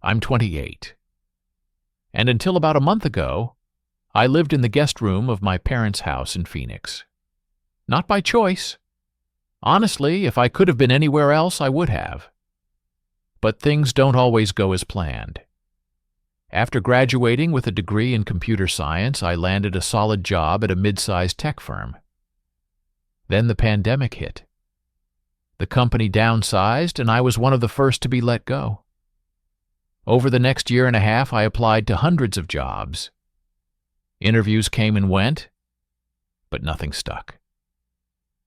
I'm 28. And until about a month ago, I lived in the guest room of my parents' house in Phoenix. Not by choice. Honestly, if I could have been anywhere else, I would have. But things don't always go as planned. After graduating with a degree in computer science, I landed a solid job at a mid-sized tech firm. Then the pandemic hit. The company downsized, and I was one of the first to be let go. Over the next year and a half, I applied to hundreds of jobs. Interviews came and went, but nothing stuck.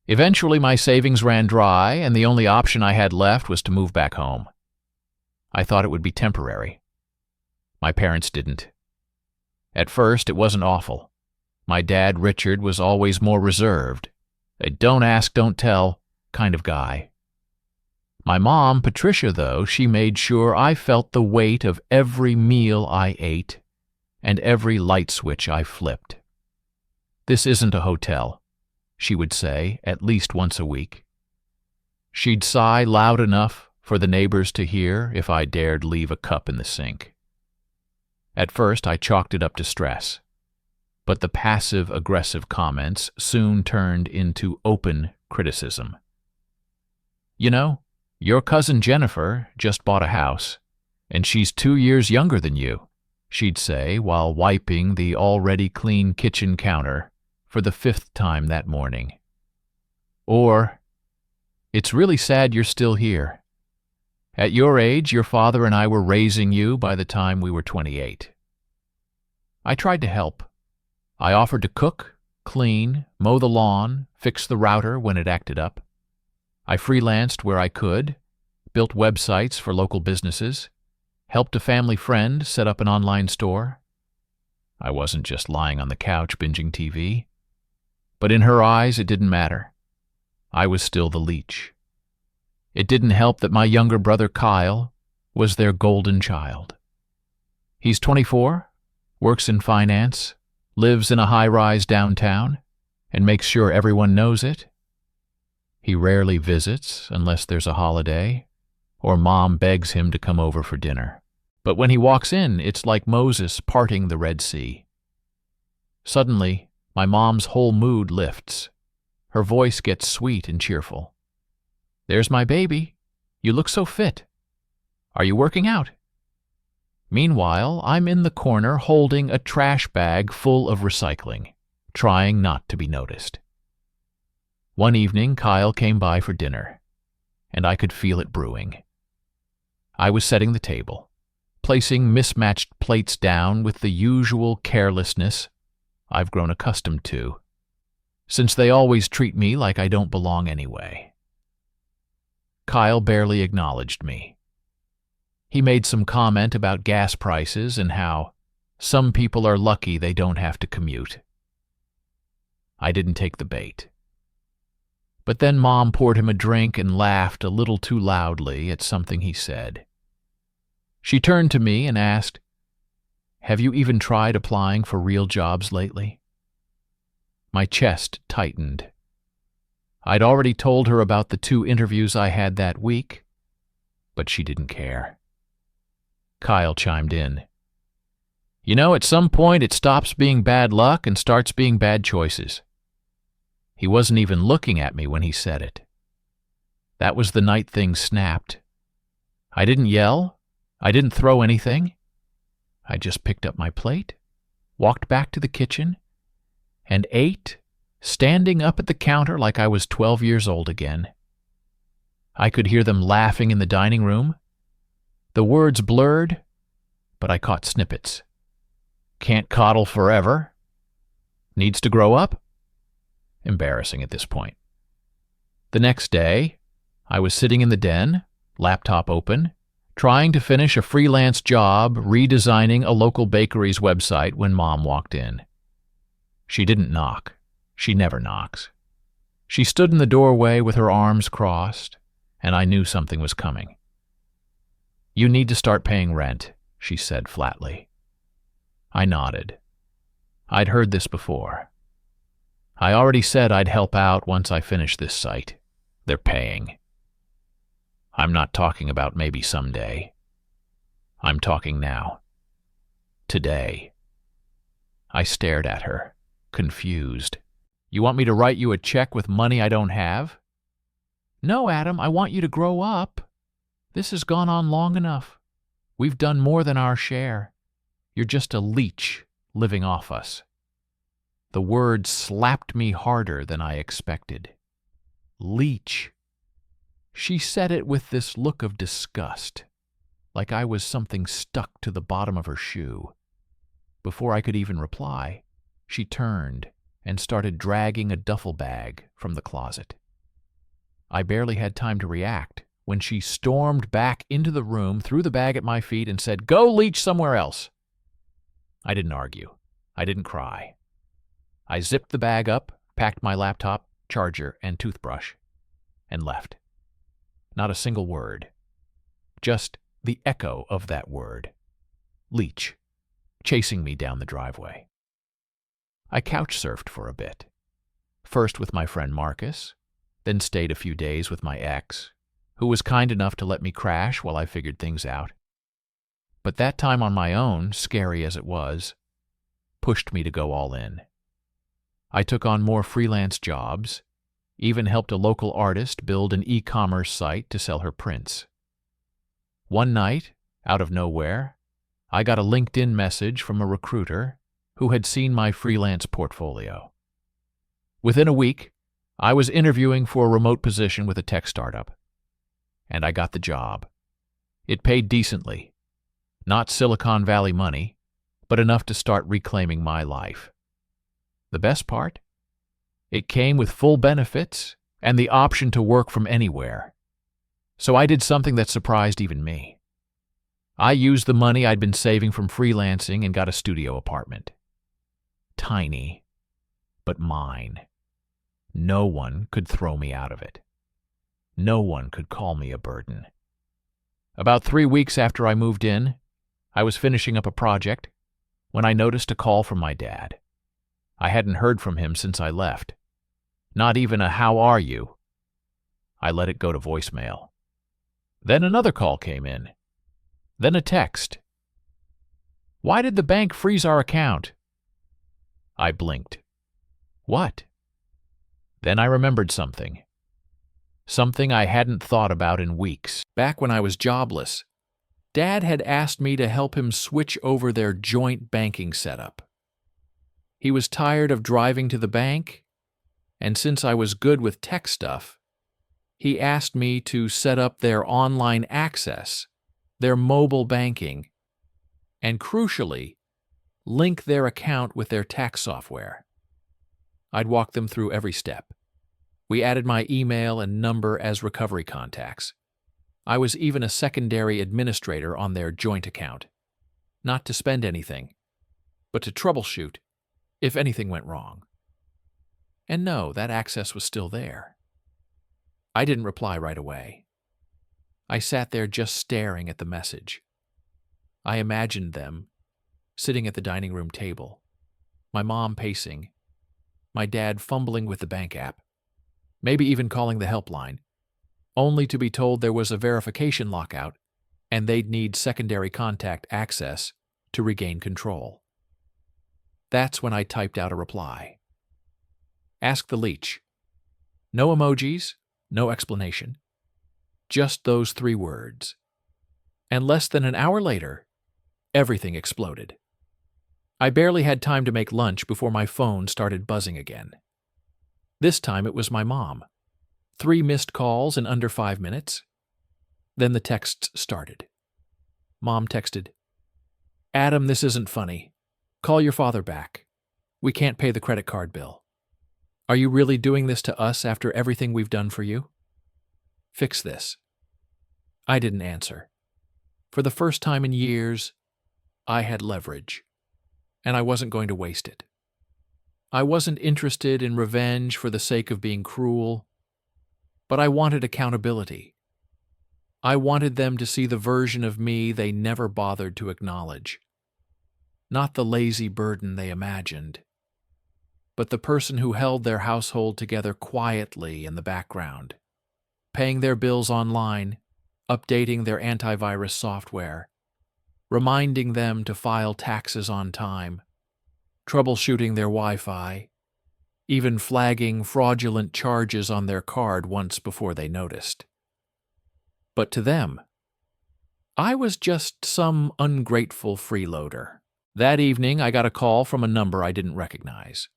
Eventually, my savings ran dry, and the only option I had left was to move back home. I thought it would be temporary. My parents didn't. At first, it wasn't awful. My dad, Richard, was always more reserved, a don't ask, don't tell kind of guy. My mom, Patricia, though, she made sure I felt the weight of every meal I ate and every light switch I flipped. "This isn't a hotel," she would say at least once a week. She'd sigh loud enough for the neighbors to hear if I dared leave a cup in the sink. At first, I chalked it up to stress, but the passive-aggressive comments soon turned into open criticism. "You know, your cousin Jennifer just bought a house, and she's 2 years younger than you," she'd say while wiping the already clean kitchen counter for the 5th time that morning. Or, "It's really sad you're still here. At your age, your father and I were raising you by the time we were 28. I tried to help. I offered to cook, clean, mow the lawn, fix the router when it acted up. I freelanced where I could, built websites for local businesses, helped a family friend set up an online store. I wasn't just lying on the couch binging TV. But in her eyes, it didn't matter. I was still the Leech. It didn't help that my younger brother Kyle was their golden child. He's 24, works in finance, lives in a high-rise downtown, and makes sure everyone knows it. He rarely visits unless there's a holiday, or Mom begs him to come over for dinner. But when he walks in, it's like Moses parting the Red Sea. Suddenly, my mom's whole mood lifts. Her voice gets sweet and cheerful. "There's my baby. You look so fit. Are you working out?" Meanwhile, I'm in the corner holding a trash bag full of recycling, trying not to be noticed. One evening, Kyle came by for dinner, and I could feel it brewing. I was setting the table, placing mismatched plates down with the usual carelessness I've grown accustomed to, since they always treat me like I don't belong anyway. Kyle barely acknowledged me. He made some comment about gas prices and how some people are lucky they don't have to commute. I didn't take the bait. But then Mom poured him a drink and laughed a little too loudly at something he said. She turned to me and asked, "Have you even tried applying for real jobs lately?" My chest tightened. I'd already told her about the 2 interviews I had that week, but she didn't care. Kyle chimed in. "You know, at some point it stops being bad luck and starts being bad choices." He wasn't even looking at me when he said it. That was the night things snapped. I didn't yell. I didn't throw anything. I just picked up my plate, walked back to the kitchen, and ate, standing up at the counter like I was 12 years old again. I could hear them laughing in the dining room. The words blurred, but I caught snippets. "Can't coddle forever. Needs to grow up." Embarrassing at this point. The next day, I was sitting in the den, laptop open, trying to finish a freelance job redesigning a local bakery's website when Mom walked in. She didn't knock. She never knocks. She stood in the doorway with her arms crossed, and I knew something was coming. "You need to start paying rent," she said flatly. I nodded. I'd heard this before. I already said I'd help out once I finish this site. They're paying. I'm not talking about maybe someday. I'm talking now. Today. I stared at her, confused. You want me to write you a check with money I don't have? No, Adam, I want you to grow up. This has gone on long enough. We've done more than our share. You're just a leech living off us. The word slapped me harder than I expected. Leech. She said it with this look of disgust, like I was something stuck to the bottom of her shoe. Before I could even reply, she turned and started dragging a duffel bag from the closet. I barely had time to react when she stormed back into the room, threw the bag at my feet, and said, "Go leech somewhere else." I didn't argue. I didn't cry. I zipped the bag up, packed my laptop, charger, and toothbrush, and left. Not a single word. Just the echo of that word. Leech, chasing me down the driveway. I couch-surfed for a bit. First with my friend Marcus, then stayed a few days with my ex, who was kind enough to let me crash while I figured things out. But that time on my own, scary as it was, pushed me to go all in. I took on more freelance jobs, even helped a local artist build an e-commerce site to sell her prints. One night, out of nowhere, I got a LinkedIn message from a recruiter who had seen my freelance portfolio. Within a week, I was interviewing for a remote position with a tech startup, and I got the job. It paid decently, not Silicon Valley money, but enough to start reclaiming my life. The best part? It came with full benefits and the option to work from anywhere. So I did something that surprised even me. I used the money I'd been saving from freelancing and got a studio apartment. Tiny, but mine. No one could throw me out of it. No one could call me a burden. About 3 weeks after I moved in, I was finishing up a project when I noticed a call from my dad. I hadn't heard from him since I left. Not even a "how are you?" I let it go to voicemail. Then another call came in. Then a text. "Why did the bank freeze our account?" I blinked. What? Then I remembered something. Something I hadn't thought about in weeks. Back when I was jobless, Dad had asked me to help him switch over their joint banking setup. He was tired of driving to the bank, and since I was good with tech stuff, he asked me to set up their online access, their mobile banking, and crucially, link their account with their tax software. I'd walk them through every step. We added my email and number as recovery contacts. I was even a secondary administrator on their joint account. Not to spend anything, but to troubleshoot if anything went wrong. And no, that access was still there. I didn't reply right away. I sat there just staring at the message. I imagined them sitting at the dining room table, my mom pacing, my dad fumbling with the bank app, maybe even calling the helpline, only to be told there was a verification lockout and they'd need secondary contact access to regain control. That's when I typed out a reply. Ask the Leech. No emojis, no explanation. Just those 3 words. And less than an hour later, everything exploded. I barely had time to make lunch before my phone started buzzing again. This time it was my mom. 3 missed calls in under 5 minutes. Then the texts started. Mom texted, "Adam, this isn't funny. Call your father back. We can't pay the credit card bill. Are you really doing this to us after everything we've done for you? Fix this." I didn't answer. For the first time in years, I had leverage, and I wasn't going to waste it. I wasn't interested in revenge for the sake of being cruel, but I wanted accountability. I wanted them to see the version of me they never bothered to acknowledge. Not the lazy burden they imagined, but the person who held their household together quietly in the background, paying their bills online, updating their antivirus software, reminding them to file taxes on time, troubleshooting their Wi-Fi, even flagging fraudulent charges on their card once before they noticed. But to them, I was just some ungrateful freeloader. That evening, I got a call from a number I didn't recognize.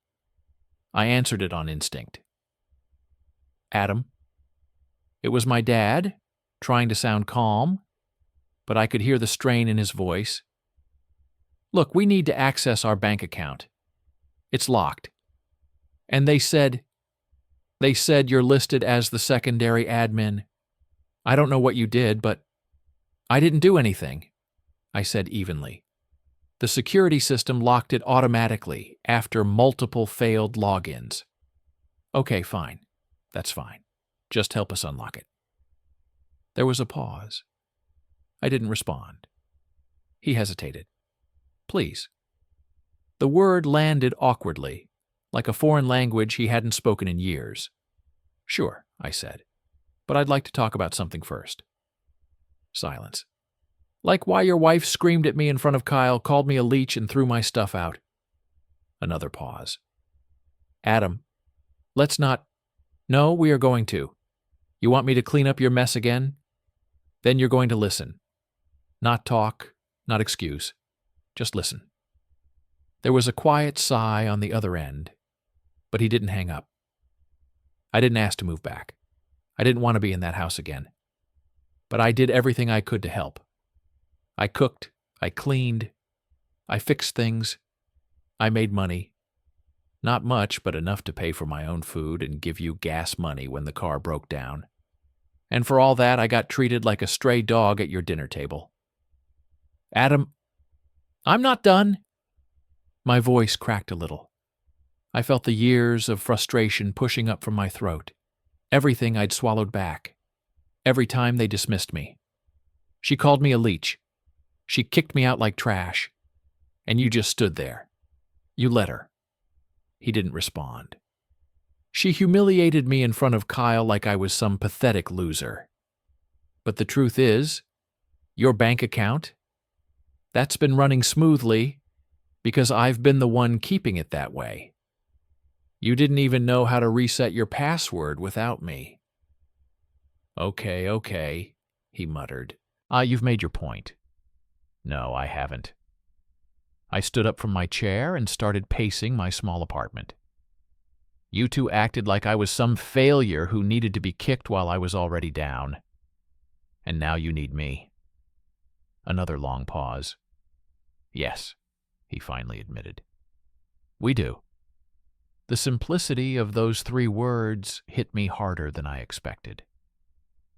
I answered it on instinct. Adam. It was my dad, trying to sound calm, but I could hear the strain in his voice. Look, we need to access our bank account. It's locked. And they said you're listed as the secondary admin. I don't know what you did, but I didn't do anything, I said evenly. The security system locked it automatically after multiple failed logins. Okay, fine. That's fine. Just help us unlock it. There was a pause. I didn't respond. He hesitated. Please. The word landed awkwardly, like a foreign language he hadn't spoken in years. Sure, I said, but I'd like to talk about something first. Silence. Like why your wife screamed at me in front of Kyle, called me a leech, and threw my stuff out. Another pause. Adam, let's not. No, we are going to. You want me to clean up your mess again? Then you're going to listen. Not talk, not excuse. Just listen. There was a quiet sigh on the other end, but he didn't hang up. I didn't ask to move back. I didn't want to be in that house again. But I did everything I could to help. I cooked, I cleaned, I fixed things, I made money. Not much, but enough to pay for my own food and give you gas money when the car broke down. And for all that, I got treated like a stray dog at your dinner table. Adam, I'm not done. My voice cracked a little. I felt the years of frustration pushing up from my throat, everything I'd swallowed back, every time they dismissed me. She called me a leech. She kicked me out like trash. And you just stood there. You let her. He didn't respond. She humiliated me in front of Kyle like I was some pathetic loser. But the truth is, your bank account, that's been running smoothly because I've been the one keeping it that way. You didn't even know how to reset your password without me. Okay, he muttered. You've made your point. No, I haven't. I stood up from my chair and started pacing my small apartment. You two acted like I was some failure who needed to be kicked while I was already down. And now you need me. Another long pause. Yes, he finally admitted. We do. The simplicity of those 3 words hit me harder than I expected.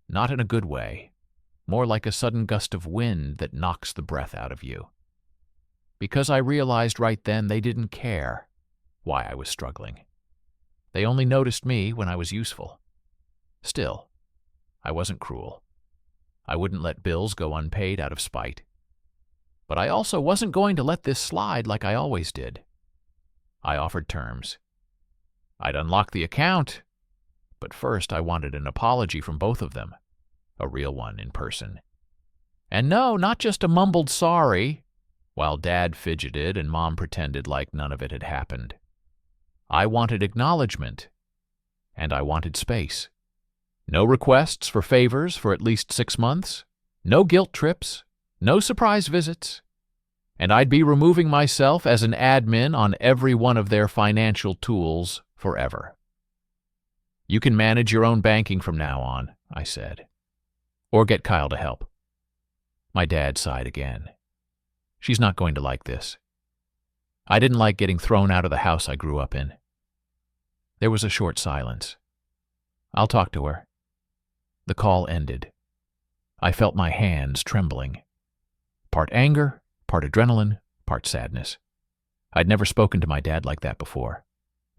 Not in a good way, more like a sudden gust of wind that knocks the breath out of you. Because I realized right then they didn't care why I was struggling. They only noticed me when I was useful. Still, I wasn't cruel. I wouldn't let bills go unpaid out of spite. But I also wasn't going to let this slide like I always did. I offered terms. I'd unlock the account, but first I wanted an apology from both of them, a real one in person. And no, not just a mumbled sorry, while Dad fidgeted and Mom pretended like none of it had happened. I wanted acknowledgement, and I wanted space. No requests for favors for at least 6 months, no guilt trips, no surprise visits, and I'd be removing myself as an admin on every one of their financial tools forever. You can manage your own banking from now on, I said, or get Kyle to help. My dad sighed again. She's not going to like this. I didn't like getting thrown out of the house I grew up in. There was a short silence. I'll talk to her. The call ended. I felt my hands trembling. Part anger, part adrenaline, part sadness. I'd never spoken to my dad like that before.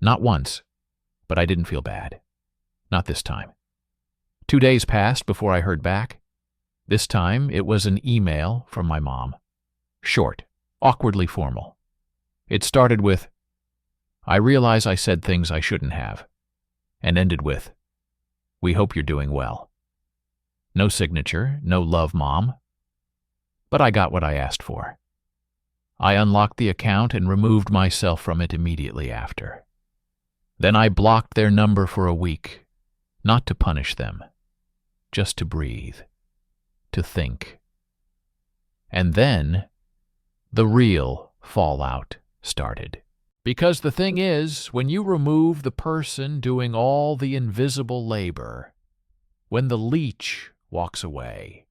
Not once, but I didn't feel bad. Not this time. 2 days passed before I heard back. This time it was an email from my mom. Short, awkwardly formal. It started with, I realize I said things I shouldn't have, and ended with, we hope you're doing well. No signature, no love, Mom. But I got what I asked for. I unlocked the account and removed myself from it immediately after. Then I blocked their number for a week, not to punish them, just to breathe, to think. And then the real fallout started. Because the thing is, when you remove the person doing all the invisible labor, when the leech walks away,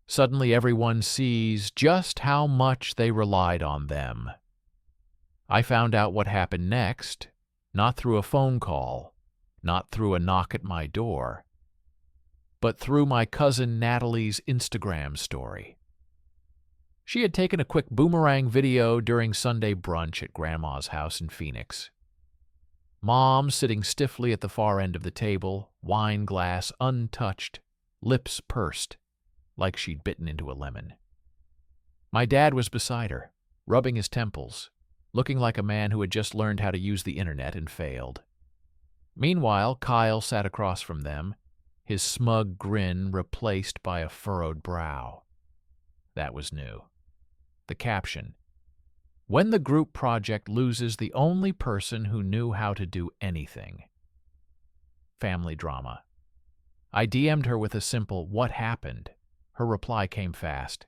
suddenly everyone sees just how much they relied on them. I found out what happened next, not through a phone call, not through a knock at my door, but through my cousin Natalie's Instagram story. She had taken a quick boomerang video during Sunday brunch at Grandma's house in Phoenix. Mom sitting stiffly at the far end of the table, wine glass untouched, lips pursed, like she'd bitten into a lemon. My dad was beside her, rubbing his temples, looking like a man who had just learned how to use the internet and failed. Meanwhile, Kyle sat across from them, his smug grin replaced by a furrowed brow. That was new. The caption, "When the group project loses the only person who knew how to do anything." Family drama. I DM'd her with a simple, "What happened?" Her reply came fast.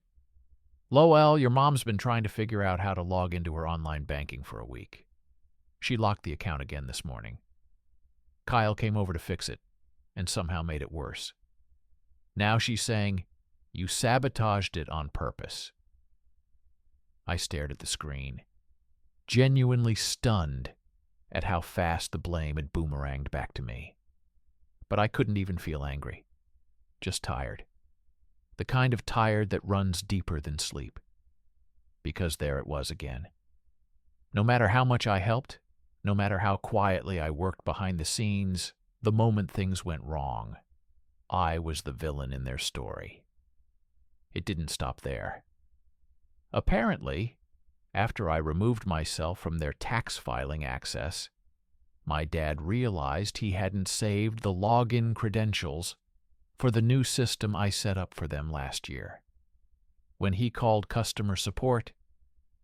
"Lowell, your mom's been trying to figure out how to log into her online banking for a week. She locked the account again this morning. Kyle came over to fix it, and somehow made it worse. Now she's saying, 'You sabotaged it on purpose.'" I stared at the screen, genuinely stunned at how fast the blame had boomeranged back to me. But I couldn't even feel angry, just tired. The kind of tired that runs deeper than sleep. Because there it was again. No matter how much I helped, no matter how quietly I worked behind the scenes, the moment things went wrong, I was the villain in their story. It didn't stop there. Apparently, after I removed myself from their tax filing access, my dad realized he hadn't saved the login credentials for the new system I set up for them last year. When he called customer support,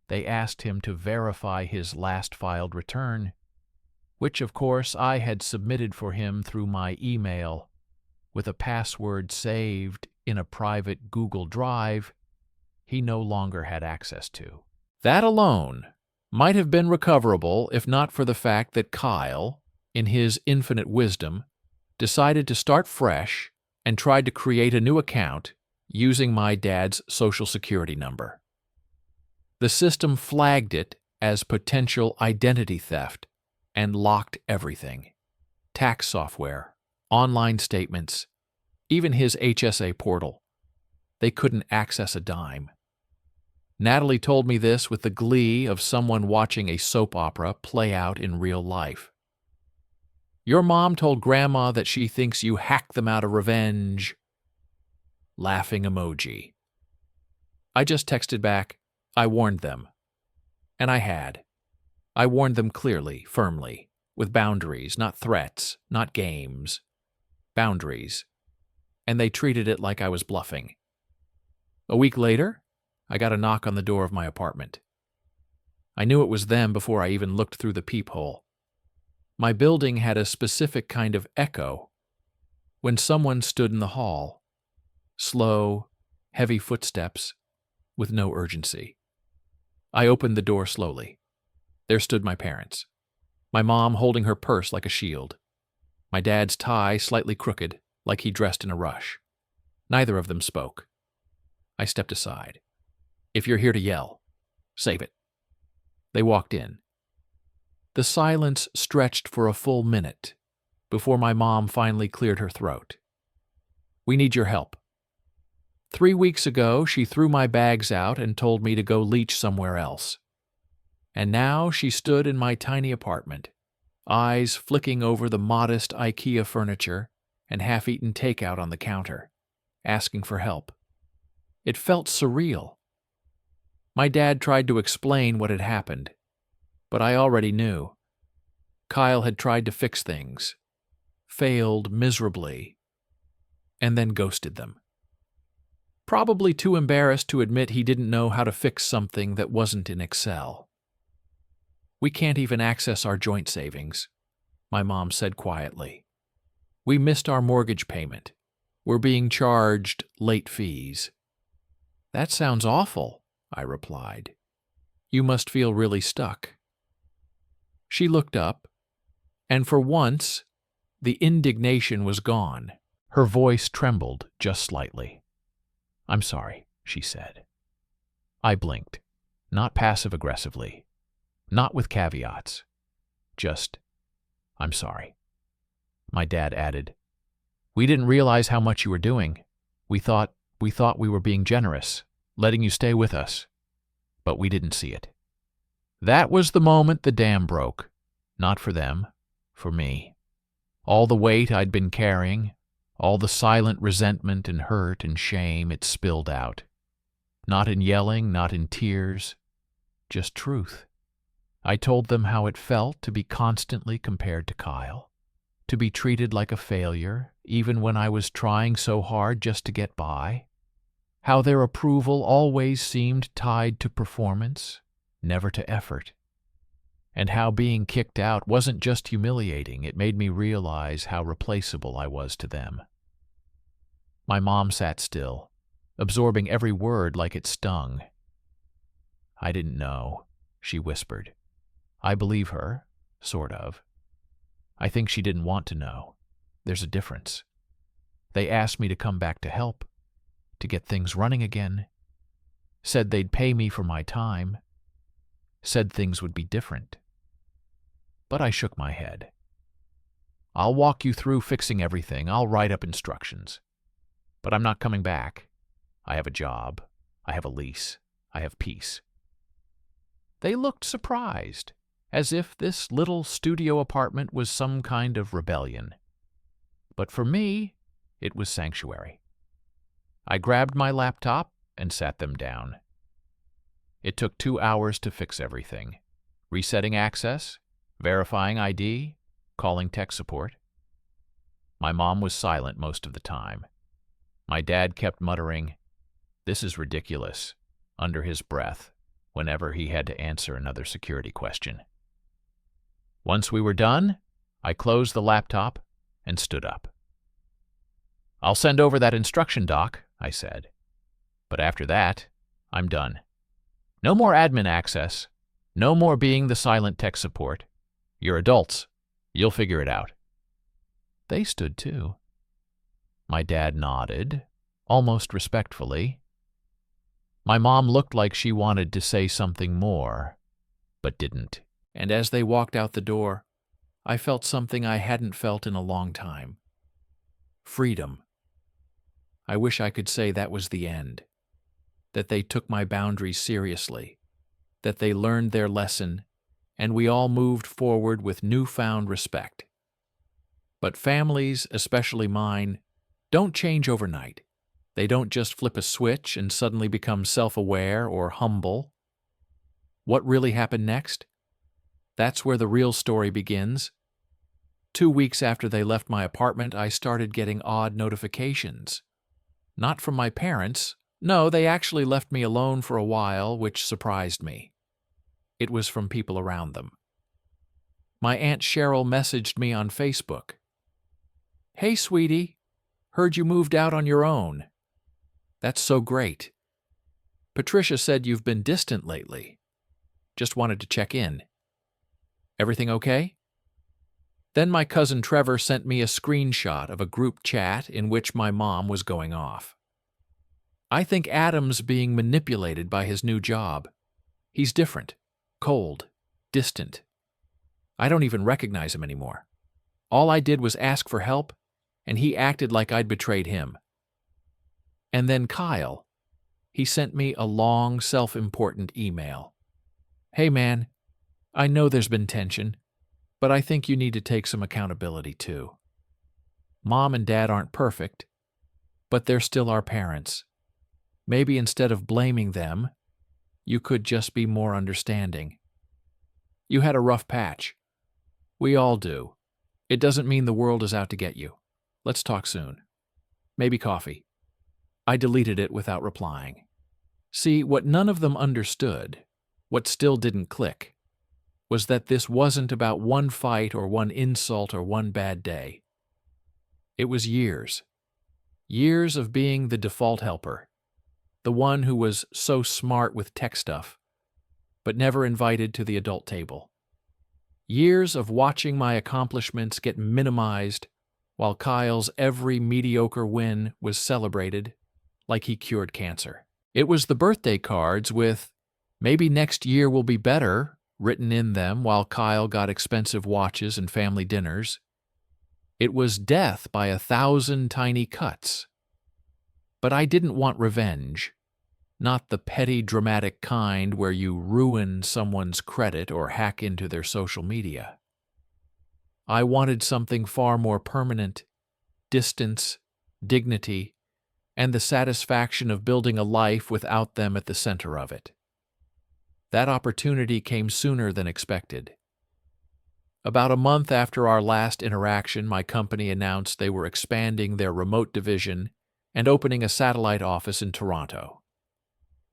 they asked him to verify his last filed return, which of course I had submitted for him through my email with a password saved in a private Google Drive he no longer had access to. That alone might have been recoverable if not for the fact that Kyle, in his infinite wisdom, decided to start fresh and tried to create a new account using my dad's social security number. The system flagged it as potential identity theft and locked everything: tax software, online statements, even his HSA portal. They couldn't access a dime. Natalie told me this with the glee of someone watching a soap opera play out in real life. "Your mom told Grandma that she thinks you hacked them out of revenge." Laughing emoji. I just texted back, "I warned them." And I had. I warned them clearly, firmly, with boundaries, not threats, not games. Boundaries. And they treated it like I was bluffing. A week later, I got a knock on the door of my apartment. I knew it was them before I even looked through the peephole. My building had a specific kind of echo when someone stood in the hall. Slow, heavy footsteps, with no urgency. I opened the door slowly. There stood my parents. My mom holding her purse like a shield. My dad's tie slightly crooked, like he dressed in a rush. Neither of them spoke. I stepped aside. "If you're here to yell, save it." They walked in. The silence stretched for a full minute before my mom finally cleared her throat. "We need your help. 3 weeks ago, she threw my bags out and told me to go leech somewhere else. And now she stood in my tiny apartment, eyes flicking over the modest IKEA furniture and half-eaten takeout on the counter, asking for help. It felt surreal. My dad tried to explain what had happened, but I already knew. Kyle had tried to fix things, failed miserably, and then ghosted them. Probably too embarrassed to admit he didn't know how to fix something that wasn't in Excel. We can't even access our joint savings, my mom said quietly. We missed our mortgage payment. We're being charged late fees. That sounds awful, I replied. You must feel really stuck. She looked up, and for once, the indignation was gone. Her voice trembled just slightly. I'm sorry, she said. I blinked, not passive-aggressively, not with caveats. Just, I'm sorry. My dad added, we didn't realize how much you were doing. We thought we were being generous, letting you stay with us. But we didn't see it. That was the moment the dam broke. Not for them, for me. All the weight I'd been carrying, all the silent resentment and hurt and shame, it spilled out. Not in yelling, not in tears, just truth. I told them how it felt to be constantly compared to Kyle, to be treated like a failure, even when I was trying so hard just to get by, how their approval always seemed tied to performance, never to effort, and how being kicked out wasn't just humiliating, it made me realize how replaceable I was to them. My mom sat still, absorbing every word like it stung. I didn't know, she whispered. I believe her, sort of. I think she didn't want to know. There's a difference. They asked me to come back to help, to get things running again. Said they'd pay me for my time. Said things would be different. But I shook my head. I'll walk you through fixing everything. I'll write up instructions. But I'm not coming back. I have a job. I have a lease. I have peace. They looked surprised, as if this little studio apartment was some kind of rebellion. But for me, it was sanctuary. I grabbed my laptop and sat them down. It took 2 hours to fix everything. Resetting access, verifying ID, calling tech support. My mom was silent most of the time. My dad kept muttering, "This is ridiculous," under his breath, whenever he had to answer another security question. Once we were done, I closed the laptop and stood up. I'll send over that instruction doc, I said. But after that, I'm done. No more admin access. No more being the silent tech support. You're adults. You'll figure it out. They stood too. My dad nodded, almost respectfully. My mom looked like she wanted to say something more, but didn't. And as they walked out the door, I felt something I hadn't felt in a long time. Freedom. I wish I could say that was the end, that they took my boundaries seriously, that they learned their lesson, and we all moved forward with newfound respect. But families, especially mine, don't change overnight. They don't just flip a switch and suddenly become self-aware or humble. What really happened next? That's where the real story begins. 2 weeks after they left my apartment, I started getting odd notifications. Not from my parents. No, they actually left me alone for a while, which surprised me. It was from people around them. My Aunt Cheryl messaged me on Facebook. "Hey, sweetie, heard you moved out on your own. That's so great. Patricia said you've been distant lately. Just wanted to check in. Everything okay?" Then my cousin Trevor sent me a screenshot of a group chat in which my mom was going off. I think Adam's being manipulated by his new job. He's different, cold, distant. I don't even recognize him anymore. All I did was ask for help, and he acted like I'd betrayed him. And then Kyle. He sent me a long, self-important email. "Hey man, I know there's been tension, but I think you need to take some accountability too. Mom and Dad aren't perfect, but they're still our parents. Maybe instead of blaming them, you could just be more understanding. You had a rough patch. We all do. It doesn't mean the world is out to get you. Let's talk soon. Maybe coffee." I deleted it without replying. See, what none of them understood, what still didn't click, was that this wasn't about one fight or one insult or one bad day. It was years. Years of being the default helper, the one who was so smart with tech stuff, but never invited to the adult table. Years of watching my accomplishments get minimized while Kyle's every mediocre win was celebrated like he cured cancer. It was the birthday cards with, "Maybe next year will be better," written in them while Kyle got expensive watches and family dinners. It was death by 1,000 tiny cuts. But I didn't want revenge, not the petty, dramatic kind where you ruin someone's credit or hack into their social media. I wanted something far more permanent: distance, dignity, and the satisfaction of building a life without them at the center of it. That opportunity came sooner than expected. About a month after our last interaction, my company announced they were expanding their remote division and opening a satellite office in Toronto.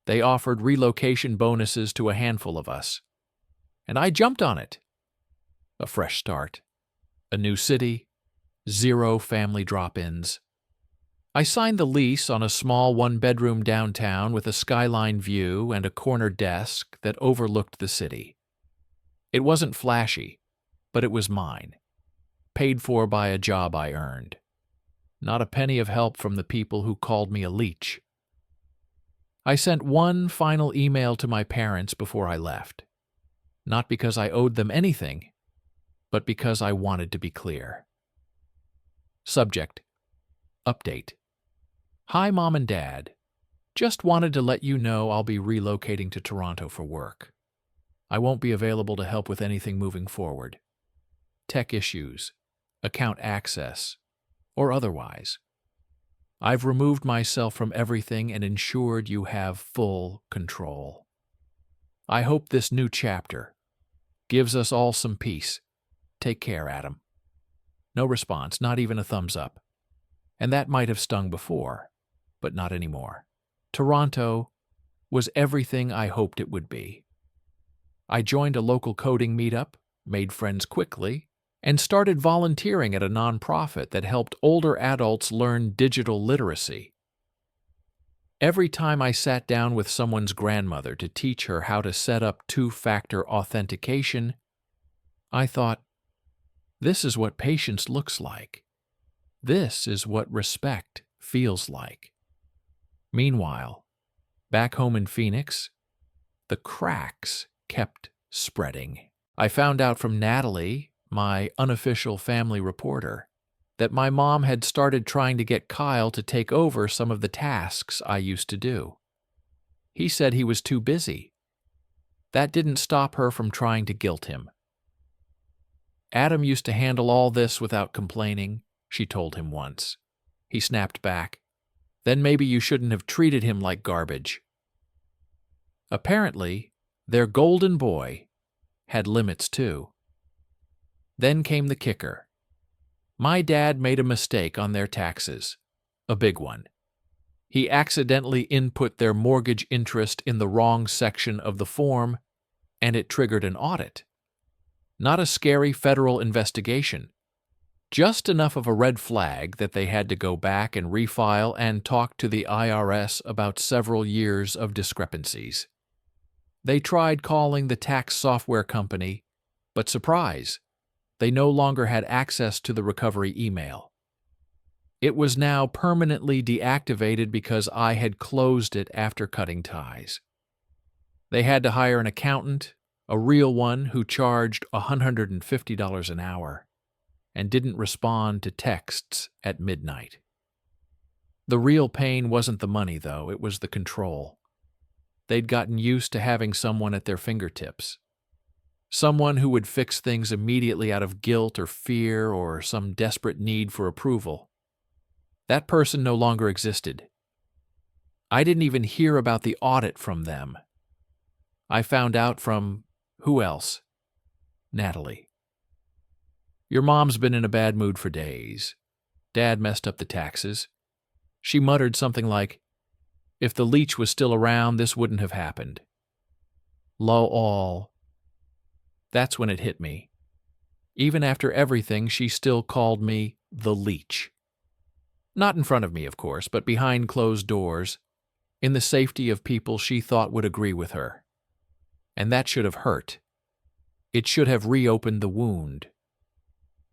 They offered relocation bonuses to a handful of us, and I jumped on it. A fresh start, a new city, 0 family drop-ins. I signed the lease on a small one-bedroom downtown with a skyline view and a corner desk that overlooked the city. It wasn't flashy, but it was mine, paid for by a job I earned. Not a penny of help from the people who called me a leech. I sent one final email to my parents before I left, not because I owed them anything, but because I wanted to be clear. Subject: Update. Hi, Mom and Dad. Just wanted to let you know I'll be relocating to Toronto for work. I won't be available to help with anything moving forward. Tech issues, account access, or otherwise. I've removed myself from everything and ensured you have full control. I hope this new chapter gives us all some peace. Take care, Adam. No response, not even a thumbs up. And that might have stung before, but not anymore. Toronto was everything I hoped it would be. I joined a local coding meetup, made friends quickly, and started volunteering at a nonprofit that helped older adults learn digital literacy. Every time I sat down with someone's grandmother to teach her how to set up two-factor authentication, I thought, this is what patience looks like. This is what respect feels like. Meanwhile, back home in Phoenix, the cracks kept spreading. I found out from Natalie, my unofficial family reporter, that my mom had started trying to get Kyle to take over some of the tasks I used to do. He said he was too busy. That didn't stop her from trying to guilt him. Adam used to handle all this without complaining, she told him once. He snapped back, "Then maybe you shouldn't have treated him like garbage." Apparently, their golden boy had limits too. Then came the kicker. My dad made a mistake on their taxes, a big one. He accidentally input their mortgage interest in the wrong section of the form, and it triggered an audit. Not a scary federal investigation, just enough of a red flag that they had to go back and refile and talk to the IRS about several years of discrepancies. They tried calling the tax software company, but surprise, they no longer had access to the recovery email. It was now permanently deactivated because I had closed it after cutting ties. They had to hire an accountant, a real one who charged $150 an hour, and didn't respond to texts at midnight. The real pain wasn't the money, though, it was the control. They'd gotten used to having someone at their fingertips. Someone who would fix things immediately out of guilt or fear or some desperate need for approval. That person no longer existed. I didn't even hear about the audit from them. I found out from, who else? Natalie. Your mom's been in a bad mood for days. Dad messed up the taxes. She muttered something like, If the leech was still around, this wouldn't have happened. Lo all. That's when it hit me. Even after everything, she still called me the Leech. Not in front of me, of course, but behind closed doors, in the safety of people she thought would agree with her. And that should have hurt. It should have reopened the wound.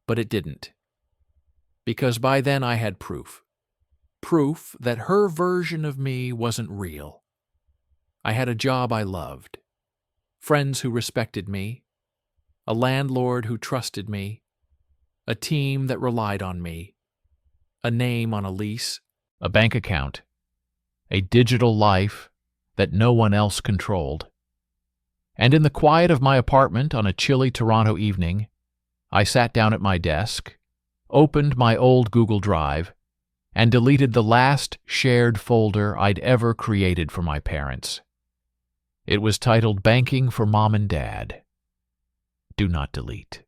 But it didn't. Because by then I had proof. Proof that her version of me wasn't real. I had a job I loved, friends who respected me, a landlord who trusted me, a team that relied on me, a name on a lease, a bank account, a digital life that no one else controlled. And in the quiet of my apartment on a chilly Toronto evening, I sat down at my desk, opened my old Google Drive, and deleted the last shared folder I'd ever created for my parents. It was titled Banking for Mom and Dad. Do not delete.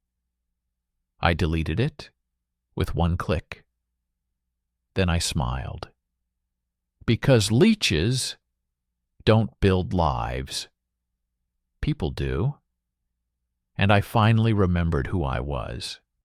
I deleted it with one click. Then I smiled. Because leeches don't build lives. People do. And I finally remembered who I was.